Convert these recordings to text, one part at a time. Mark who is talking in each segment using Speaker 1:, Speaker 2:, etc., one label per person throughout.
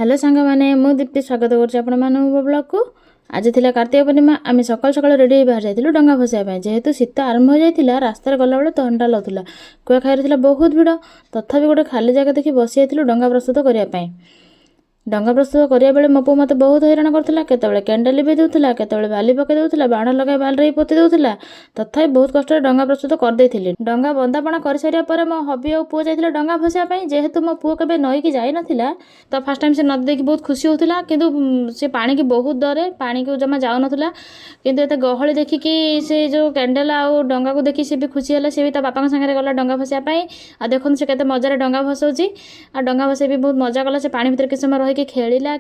Speaker 1: Hello सांग मैंने मु दीप्ति स्वागत कर ब्लॉग को। आज थी कार्तिक पूर्णिमा आम सकाल सकाल रेडी बाहर जाइलु डंगा भसाइबा जेहेतु शीत आरंभ हो जाइतिला रास्तार गला बेले थंडा लगुला कुआखाई बहुत भिड़ तथापि गोटे खाली जगह देखि बसी जाइलु डंगा प्रस्तुत करने। डंगा प्रस्तुत करिया बेले मो पु मते बहुत हैरान करथिला केतबेले कैंडल लिबे देउथिला केतबेले बाली पके देउथिला बाण लगाय बालरे पोती देउथिला तथापि बहुत कष्ट डंगा प्रस्तुत कर देथिले। डंगा बंदापणा कर सारिया परे मो हबी और पुओ जाइथिला डंगा भसिया पई जेहेतु मो पुओ केबे नई की जाई नथिला तो फर्स्ट टाइम से नदी देखि बहुत खुशी होथिला किंतु से पानी की बहुत डरे पानी को जमा जाउ नथिला किंतु एते गहळी देखि कि से जो कैंडल आ डंगा को देखि से भी खुशी हला से भी ता बापा संगे गला डंगा भसिया पई आ देखन से केते मजा रे डंगा भसौची आ डंगा भसे भी बहुत मजा कला से पानी भीतर के समय रही के खेलिला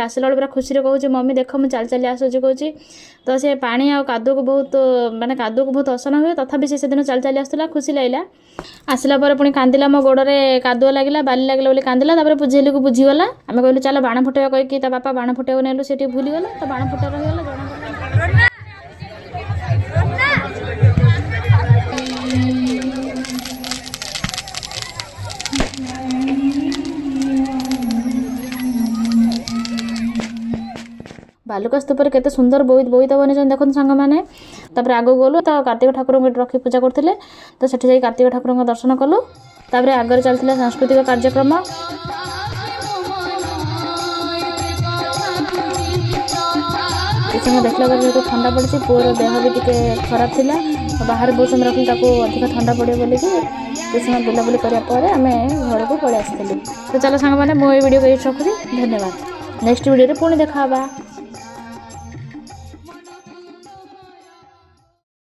Speaker 1: आसला पूरा खुशी रे कहूँ मम्मी देख मुझे चल चली आसूँ कहूँ तो से पानी आ कादू को बहुत माने कादू को बहुत असना हुए तथापि से दिन चल चली आसला खुशी लगे आसला पुणी कांदिला मो गोड़े कादुआ लगे बाली लगे बोली कांदिला बुझेली को बुझीगला आम कहलु चल बाण फुटेवा कहीकि बापा बाण फुटेवा नेलु से भूलीगला तो बाण फुटा रहीगला बालुका स्तूप केते सुंदर बोईत बन देखते सांग मैंने तापर आग गलु तो कार्तिक ठाकुर रखी पूजा करते तो सेठी जाई कार्तिक ठाकुर दर्शन कलु तापर आगे चलता सांस्कृतिक कार्यक्रम समय देखला जेहतु ठंडा पड़ी पुअर देह भी टी खराब थिला बाहर बहुत समय रखी अधिक ठंडा पड़े बोलिक समय बुलाबुली कराया आम घर को पलि आसलु। तो चलो सांग मैंने मो वीडियो को रखुची धन्यवाद नेक्स्ट वीडियो पुणी देखा।